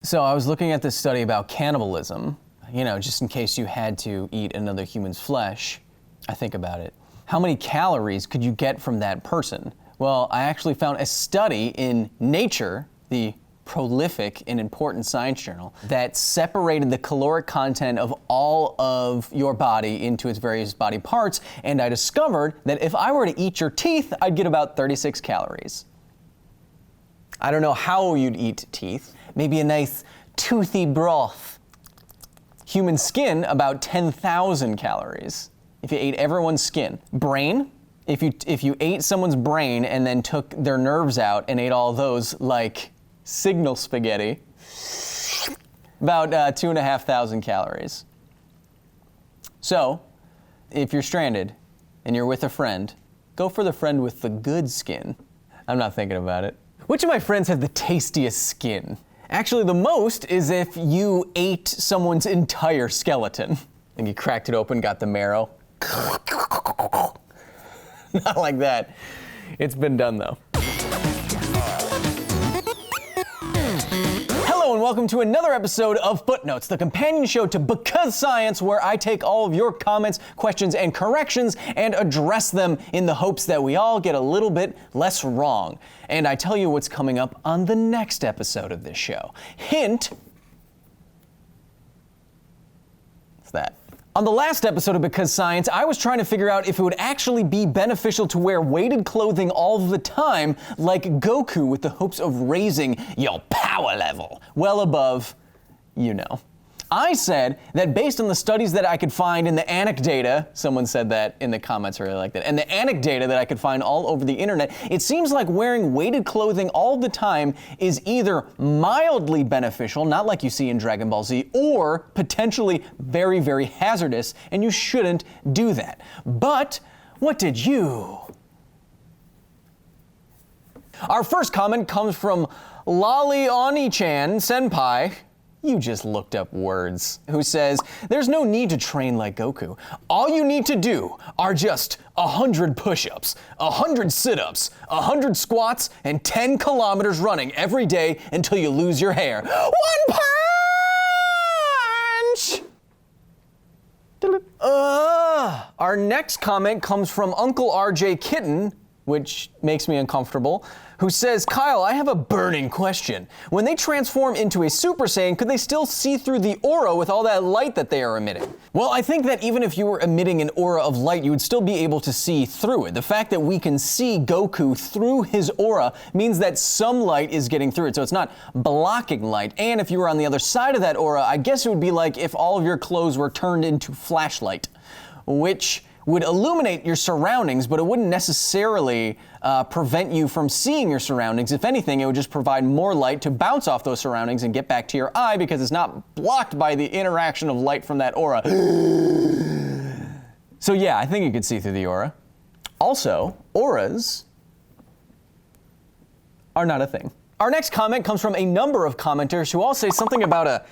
So I was looking at this study about cannibalism, just in case you had to eat another human's flesh. I think about it. How many calories could you get from that person? Well, I actually found a study in Nature, the prolific and important science journal, that separated the caloric content of all of your body into its various body parts, and I discovered that if I were to eat your teeth, I'd get about 36 calories. I don't know how you'd eat teeth. Maybe a nice toothy broth. Human skin, about 10,000 calories. If you ate everyone's skin. Brain, if you ate someone's brain and then took their nerves out and ate all those like signal spaghetti, about 2,500 calories. So, if you're stranded and you're with a friend, go for the friend with the good skin. I'm not thinking about it. Which of my friends have the tastiest skin? Actually, the most is if you ate someone's entire skeleton. And you cracked it open, got the marrow. Not like that. It's been done though. Hello and welcome to another episode of Footnotes, the companion show to Because Science, where I take all of your comments, questions, and corrections and address them in the hopes that we all get a little bit less wrong. And I tell you what's coming up on the next episode of this show. Hint. What's that? On the last episode of Because Science, I was trying to figure out if it would actually be beneficial to wear weighted clothing all the time, like Goku, with the hopes of raising your power level well above, I said that based on the studies that I could find in the anecdata, someone said that in the comments, I really like that, and the anecdata that I could find all over the internet, it seems like wearing weighted clothing all the time is either mildly beneficial, not like you see in Dragon Ball Z, or potentially very, very hazardous, and you shouldn't do that. But what did you? Our first comment comes from Lali Oni-chan Senpai. You just looked up words, who says, there's no need to train like Goku. All you need to do are just 100 push-ups, 100 sit-ups, 100 squats, and 10 kilometers running every day until you lose your hair. One punch! Our next comment comes from Uncle RJ Kitten, which makes me uncomfortable, who says, Kyle, I have a burning question. When they transform into a Super Saiyan, could they still see through the aura with all that light that they are emitting? Well, I think that even if you were emitting an aura of light, you would still be able to see through it. The fact that we can see Goku through his aura means that some light is getting through it, so it's not blocking light. And if you were on the other side of that aura, I guess it would be like if all of your clothes were turned into flashlight, which would illuminate your surroundings, but it wouldn't necessarily prevent you from seeing your surroundings. If anything, it would just provide more light to bounce off those surroundings and get back to your eye because it's not blocked by the interaction of light from that aura. So yeah, I think you could see through the aura. Also, auras are not a thing. Our next comment comes from a number of commenters who all say something about a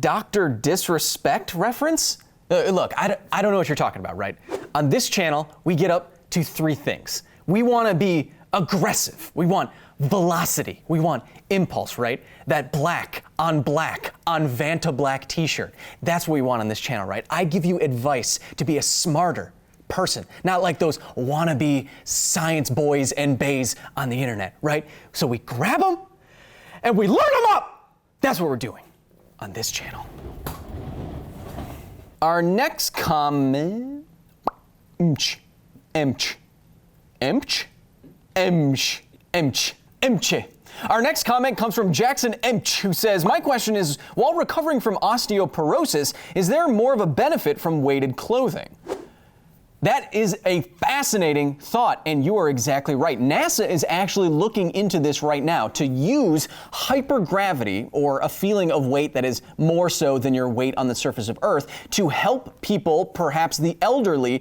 Dr. Disrespect reference. Look, I don't know what you're talking about, right? On this channel, we get up to three things. We want to be aggressive. We want velocity. We want impulse, right? That black on Vanta black t-shirt. That's what we want on this channel, right? I give you advice to be a smarter person, not like those wannabe science boys and bays on the internet, right? So we grab them and we learn them up. That's what we're doing on this channel. Our next comment, Our next comment comes from Jackson Emch, who says, my question is, while recovering from osteoporosis, is there more of a benefit from weighted clothing? That is a fascinating thought, and you are exactly right. NASA is actually looking into this right now to use hypergravity, or a feeling of weight that is more so than your weight on the surface of Earth, to help people, perhaps the elderly,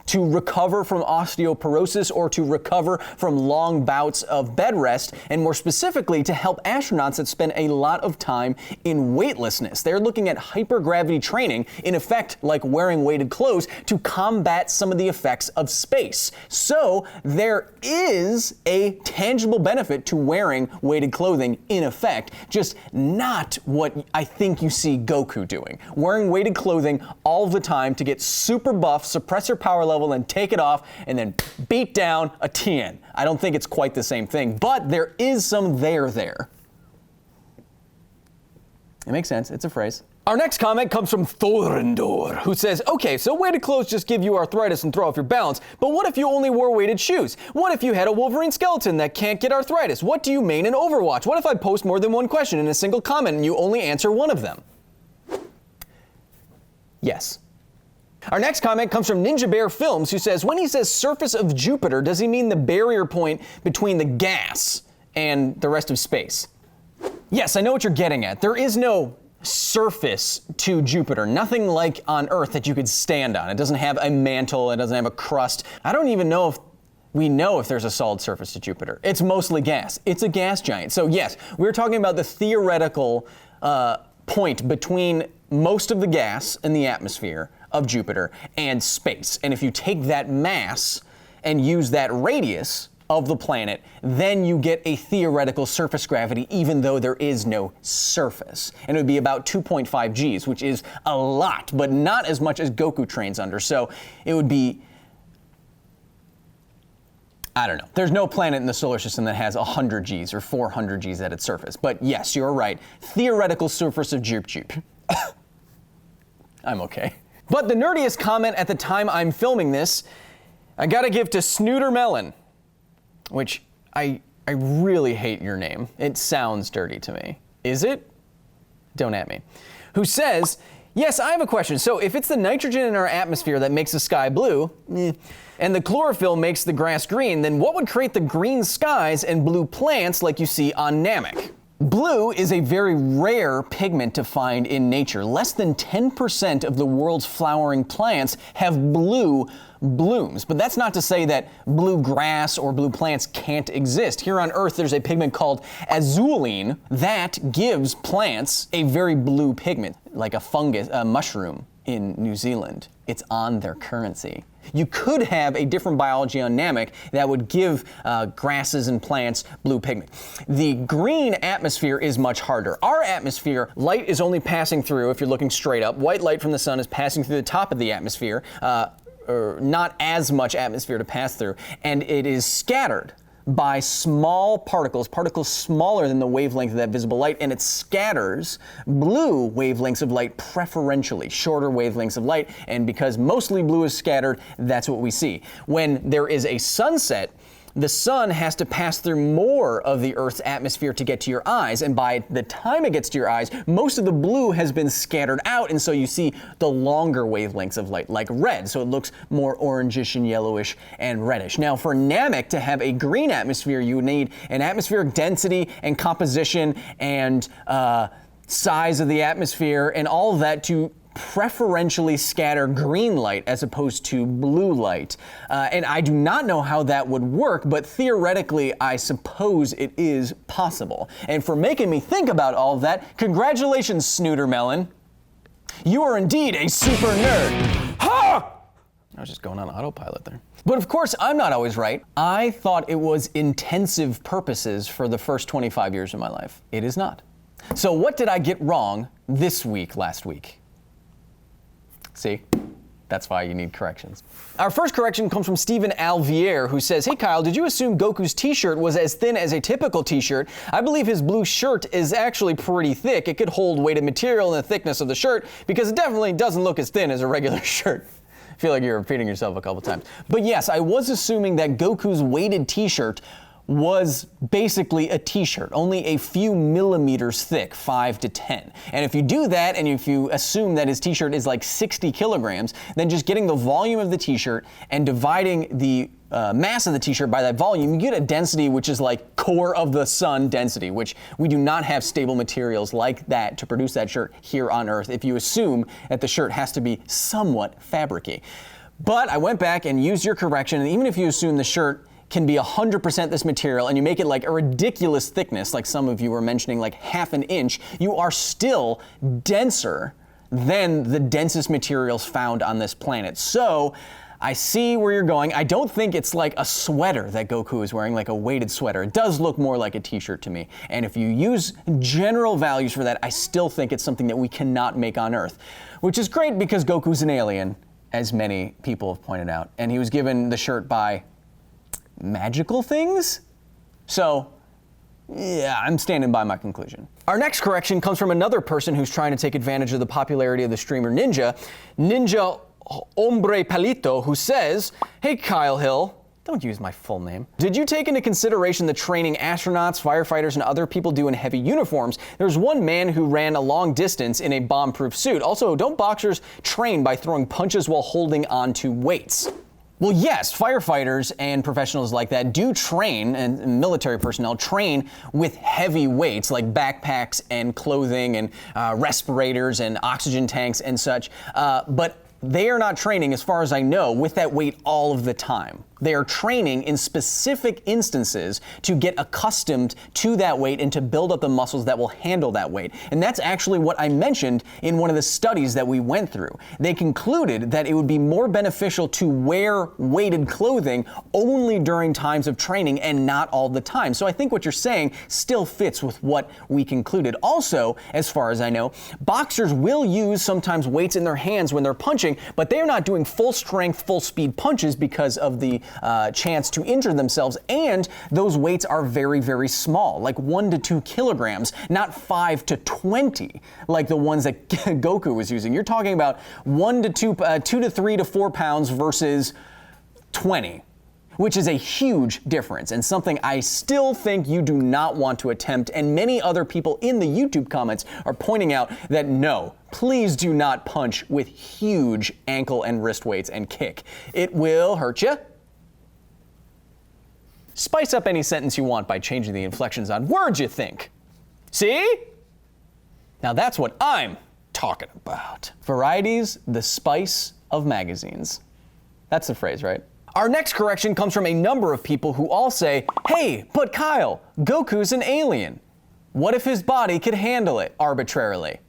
to recover from osteoporosis or to recover from long bouts of bed rest, and more specifically to help astronauts that spend a lot of time in weightlessness. They're looking at hypergravity training, in effect like wearing weighted clothes, to combat some of the effects of space. So there is a tangible benefit to wearing weighted clothing in effect, just not what I think you see Goku doing. Wearing weighted clothing all the time to get super buff, suppress your power level, and take it off, and then beat down a Tien. I don't think it's quite the same thing, but there is some there. It makes sense, it's a phrase. Our next comment comes from Thorendor, who says, okay, so weighted clothes just give you arthritis and throw off your balance, but what if you only wore weighted shoes? What if you had a Wolverine skeleton that can't get arthritis? What do you main in Overwatch? What if I post more than one question in a single comment and you only answer one of them? Yes. Our next comment comes from Ninja Bear Films, who says, when he says surface of Jupiter, does he mean the barrier point between the gas and the rest of space? Yes, I know what you're getting at. There is no surface to Jupiter, nothing like on Earth that you could stand on. It doesn't have a mantle, it doesn't have a crust. I don't even know if we know if there's a solid surface to Jupiter. It's mostly gas. It's a gas giant. So yes, we're talking about the theoretical point between most of the gas in the atmosphere of Jupiter and space. And if you take that mass and use that radius of the planet, then you get a theoretical surface gravity, even though there is no surface. And it would be about 2.5 Gs, which is a lot, but not as much as Goku trains under. So it would be, I don't know. There's no planet in the solar system that has 100 Gs or 400 Gs at its surface. But yes, you're right. Theoretical surface of Jup. I'm okay. But the nerdiest comment at the time I'm filming this, I gotta give to Snooter Melon, which I really hate your name. It sounds dirty to me. Is it? Don't at me. Who says, yes, I have a question. So if it's the nitrogen in our atmosphere that makes the sky blue, and the chlorophyll makes the grass green, then what would create the green skies and blue plants like you see on Namek? Blue is a very rare pigment to find in nature. Less than 10% of the world's flowering plants have blue blooms. But that's not to say that blue grass or blue plants can't exist. Here on Earth, there's a pigment called azulene that gives plants a very blue pigment, like a fungus, a mushroom in New Zealand. It's on their currency. You could have a different biology on Namek that would give grasses and plants blue pigment. The green atmosphere is much harder. Our atmosphere, light is only passing through, if you're looking straight up, white light from the sun is passing through the top of the atmosphere, or not as much atmosphere to pass through, and it is scattered by small particles smaller than the wavelength of that visible light, and it scatters blue wavelengths of light preferentially, shorter wavelengths of light, and because mostly blue is scattered, that's what we see. When there is a sunset, the sun has to pass through more of the Earth's atmosphere to get to your eyes, and by the time it gets to your eyes, most of the blue has been scattered out, and so you see the longer wavelengths of light, like red, so it looks more orangish and yellowish and reddish. Now, for Namek to have a green atmosphere, you would need an atmospheric density and composition and size of the atmosphere and all of that to preferentially scatter green light as opposed to blue light. And I do not know how that would work, but theoretically, I suppose it is possible. And for making me think about all of that, congratulations, Snooter Melon. You are indeed a super nerd. Ha! I was just going on autopilot there. But of course, I'm not always right. I thought it was intensive purposes for the first 25 years of my life. It is not. So what did I get wrong this week, last week? See? That's why you need corrections. Our first correction comes from Stephen Alvier, who says, hey Kyle, did you assume Goku's t-shirt was as thin as a typical t-shirt? I believe his blue shirt is actually pretty thick. It could hold weighted material and the thickness of the shirt because it definitely doesn't look as thin as a regular shirt. I feel like you're repeating yourself a couple times. But yes, I was assuming that Goku's weighted t-shirt was basically a t-shirt, only a few millimeters thick, 5 to 10. And if you do that, and if you assume that his t-shirt is like 60 kilograms, then just getting the volume of the t-shirt and dividing the mass of the t-shirt by that volume, you get a density which is like core of the sun density, which we do not have stable materials like that to produce that shirt here on Earth if you assume that the shirt has to be somewhat fabricy. But I went back and used your correction, and even if you assume the shirt can be 100% this material and you make it like a ridiculous thickness, like some of you were mentioning, like half an inch, you are still denser than the densest materials found on this planet. So I see where you're going. I don't think it's like a sweater that Goku is wearing, like a weighted sweater. It does look more like a t-shirt to me. And if you use general values for that, I still think it's something that we cannot make on Earth, which is great because Goku's an alien, as many people have pointed out. And he was given the shirt by magical things? So, yeah, I'm standing by my conclusion. Our next correction comes from another person who's trying to take advantage of the popularity of the streamer Ninja Hombre Palito, who says, "Hey Kyle Hill, don't use my full name. Did you take into consideration the training astronauts, firefighters, and other people do in heavy uniforms? There's one man who ran a long distance in a bomb-proof suit. Also, don't boxers train by throwing punches while holding onto weights?" Well, yes, firefighters and professionals like that do train, and military personnel train with heavy weights like backpacks and clothing and respirators and oxygen tanks and such, but they are not training, as far as I know, with that weight all of the time. They are training in specific instances to get accustomed to that weight and to build up the muscles that will handle that weight. And that's actually what I mentioned in one of the studies that we went through. They concluded that it would be more beneficial to wear weighted clothing only during times of training and not all the time. So I think what you're saying still fits with what we concluded. Also, as far as I know, boxers will use sometimes weights in their hands when they're punching, but they're not doing full strength, full speed punches because of the chance to injure themselves, and those weights are very, very small, like 1 to 2 kilograms, not 5 to 20, like the ones that Goku was using. You're talking about 1 to 2, 2 to 3 to 4 pounds versus 20, which is a huge difference and something I still think you do not want to attempt. And many other people in the YouTube comments are pointing out that no, please do not punch with huge ankle and wrist weights and kick. It will hurt you. Spice up any sentence you want by changing the inflections on words, you think. See? Now that's what I'm talking about. Variety's the spice of magazines. That's the phrase, right? Our next correction comes from a number of people who all say, "Hey, but Kyle, Goku's an alien. What if his body could handle it arbitrarily?"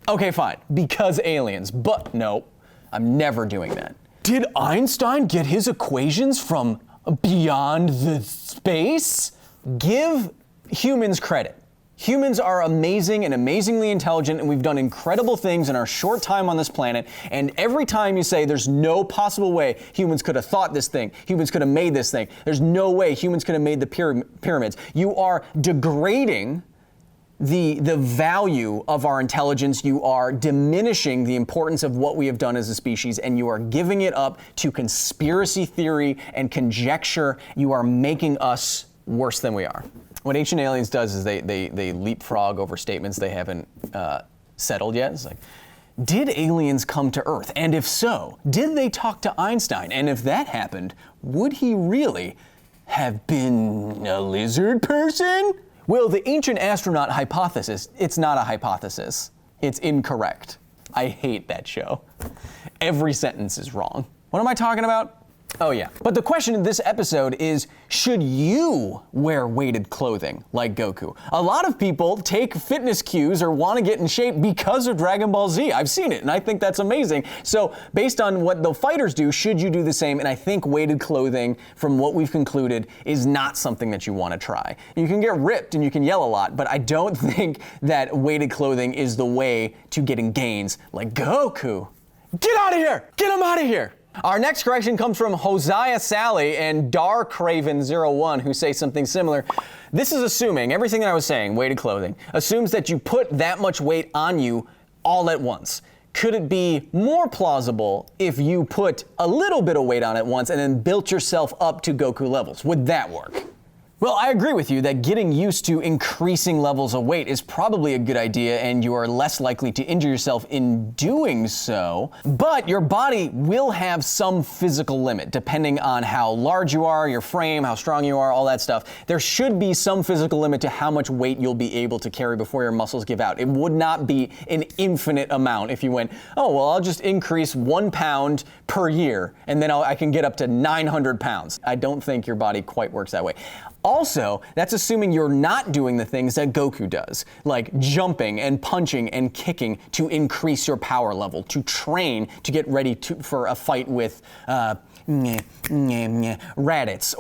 Okay, fine, because aliens, but no, I'm never doing that. Did Einstein get his equations from beyond the space? Give humans credit. Humans are amazing and amazingly intelligent, and we've done incredible things in our short time on this planet. And every time you say there's no possible way humans could have thought this thing, humans could have made this thing, there's no way humans could have made the pyramids, you are degrading the value of our intelligence. You are diminishing the importance of what we have done as a species, and you are giving it up to conspiracy theory and conjecture. You are making us worse than we are. What Ancient Aliens does is they leapfrog over statements they haven't settled yet. It's like, did aliens come to Earth? And if so, did they talk to Einstein? And if that happened, would he really have been a lizard person? Well, the ancient astronaut hypothesis, it's not a hypothesis. It's incorrect. I hate that show. Every sentence is wrong. What am I talking about? Oh yeah. But the question in this episode is, should you wear weighted clothing like Goku? A lot of people take fitness cues or want to get in shape because of Dragon Ball Z. I've seen it, and I think that's amazing. So based on what the fighters do, should you do the same? And I think weighted clothing, from what we've concluded, is not something that you want to try. You can get ripped and you can yell a lot, but I don't think that weighted clothing is the way to getting gains like Goku. Get out of here! Get him out of here! Our next correction comes from Hosea Sally and Darkraven01, who say something similar. This is assuming, everything that I was saying, weighted clothing, assumes that you put that much weight on you all at once. Could it be more plausible if you put a little bit of weight on at once and then built yourself up to Goku levels? Would that work? Well, I agree with you that getting used to increasing levels of weight is probably a good idea, and you are less likely to injure yourself in doing so. But your body will have some physical limit, depending on how large you are, your frame, how strong you are, all that stuff. There should be some physical limit to how much weight you'll be able to carry before your muscles give out. It would not be an infinite amount if you went, oh, well, I'll just increase 1 pound per year, and then I can get up to 900 pounds. I don't think your body quite works that way. Also, that's assuming you're not doing the things that Goku does, like jumping and punching and kicking to increase your power level, to train to get ready for a fight with Raditz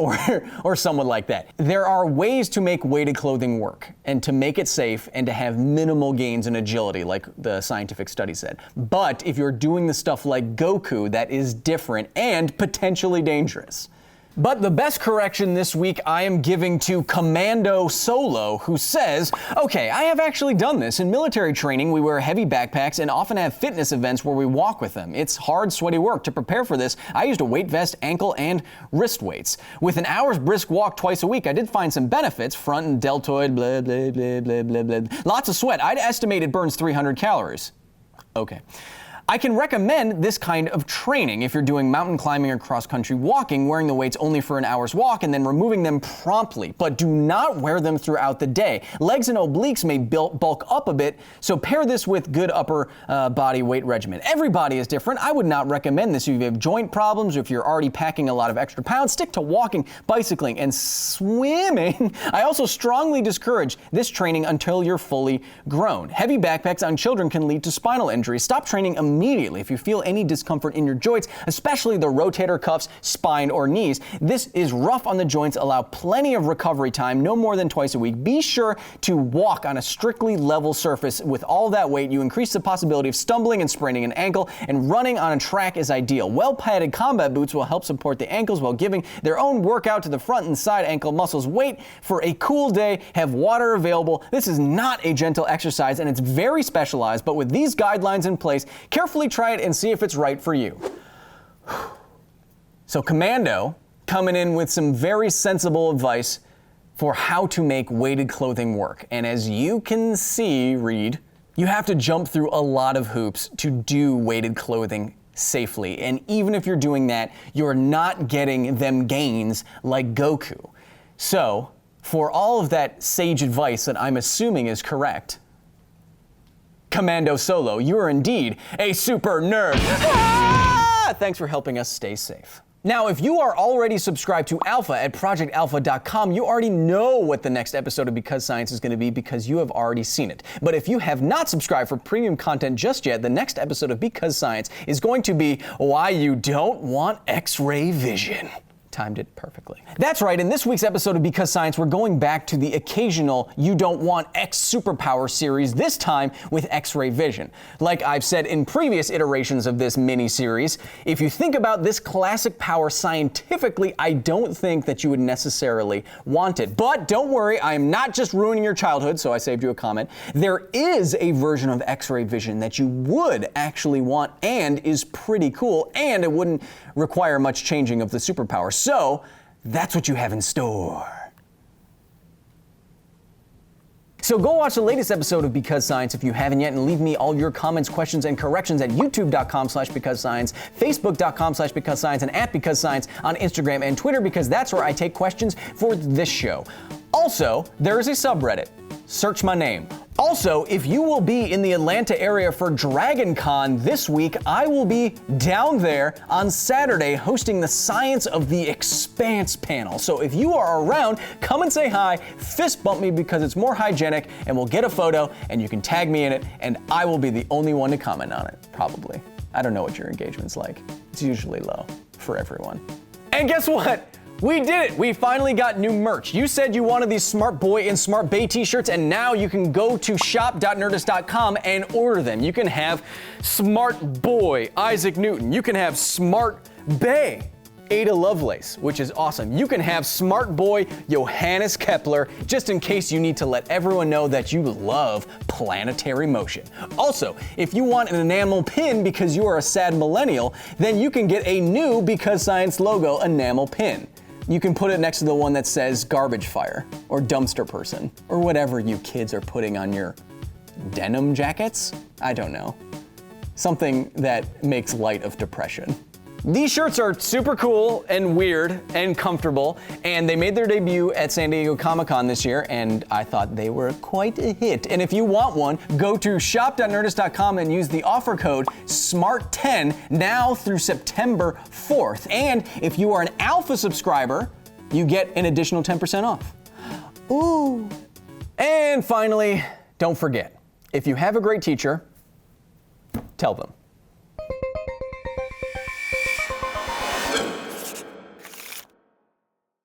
or someone like that. There are ways to make weighted clothing work and to make it safe and to have minimal gains in agility, like the scientific study said. But if you're doing the stuff like Goku, that is different and potentially dangerous. But the best correction this week I am giving to Commando Solo, who says, okay, I have actually done this. In military training, we wear heavy backpacks and often have fitness events where we walk with them. It's hard, sweaty work. To prepare for this, I used a weight vest, ankle, and wrist weights. With an hour's brisk walk twice a week, I did find some benefits. Front and deltoid, blah, blah, blah, blah, blah, blah. Lots of sweat. I'd estimate it burns 300 calories. Okay. I can recommend this kind of training if you're doing mountain climbing or cross-country walking, wearing the weights only for an hour's walk and then removing them promptly, but do not wear them throughout the day. Legs and obliques may bulk up a bit, so pair this with good upper body weight regimen. Every body is different. I would not recommend this if you have joint problems or if you're already packing a lot of extra pounds. Stick to walking, bicycling, and swimming. I also strongly discourage this training until you're fully grown. Heavy backpacks on children can lead to spinal injury. Stop training immediately if you feel any discomfort in your joints, especially the rotator cuffs, spine, or knees. This is rough on the joints. Allow plenty of recovery time, no more than twice a week. Be sure to walk on a strictly level surface. With all that weight, you increase the possibility of stumbling and spraining an ankle, and running on a track is ideal. Well-padded combat boots will help support the ankles while giving their own workout to the front and side ankle muscles. Wait for a cool day. Have water available. This is not a gentle exercise, and it's very specialized, but with these guidelines in place, carefully try it and see if it's right for you. So Commando coming in with some very sensible advice for how to make weighted clothing work. And as you can see, Reed, you have to jump through a lot of hoops to do weighted clothing safely. And even if you're doing that, you're not getting them gains like Goku. So for all of that sage advice that I'm assuming is correct, Commando Solo, you are indeed a super nerd. Thanks for helping us stay safe. Now, if you are already subscribed to Alpha at projectalpha.com, you already know what the next episode of Because Science is going to be because you have already seen it. But if you have not subscribed for premium content just yet, the next episode of Because Science is going to be Why You Don't Want X-Ray Vision. Timed it perfectly. That's right, in this week's episode of Because Science, we're going back to the occasional You Don't Want X Superpower series, this time with X-ray vision. Like I've said in previous iterations of this mini-series, if you think about this classic power scientifically, I don't think that you would necessarily want it. But don't worry, I am not just ruining your childhood, so I saved you a comment. There is a version of X-ray vision that you would actually want and is pretty cool, and it wouldn't require much changing of the superpower. So that's what you have in store. So go watch the latest episode of Because Science if you haven't yet, and leave me all your comments, questions, and corrections at youtube.com/becausescience, facebook.com/becausescience, and at Because Science on Instagram and Twitter, because that's where I take questions for this show. Also, there is a subreddit. Search my name. Also, if you will be in the Atlanta area for Dragon Con this week, I will be down there on Saturday hosting the Science of the Expanse panel. So if you are around, come and say hi, fist bump me because it's more hygienic, and we'll get a photo and you can tag me in it, and I will be the only one to comment on it, probably. I don't know what your engagement's like. It's usually low for everyone. And guess what? We did it! We finally got new merch. You said you wanted these Smart Boy and Smart Bae t-shirts, and now you can go to shop.nerdist.com and order them. You can have Smart Boy Isaac Newton. You can have Smart Bae Ada Lovelace, which is awesome. You can have Smart Boy Johannes Kepler, just in case you need to let everyone know that you love planetary motion. Also, if you want an enamel pin because you are a sad millennial, then you can get a new Because Science logo enamel pin. You can put it next to the one that says garbage fire or dumpster person or whatever you kids are putting on your denim jackets. I don't know. Something that makes light of depression. These shirts are super cool and weird and comfortable, and they made their debut at San Diego Comic-Con this year, and I thought they were quite a hit. And if you want one, go to shop.nerdist.com and use the offer code SMART10 now through September 4th. And if you are an Alpha subscriber, you get an additional 10% off. Ooh. And finally, don't forget, if you have a great teacher, tell them.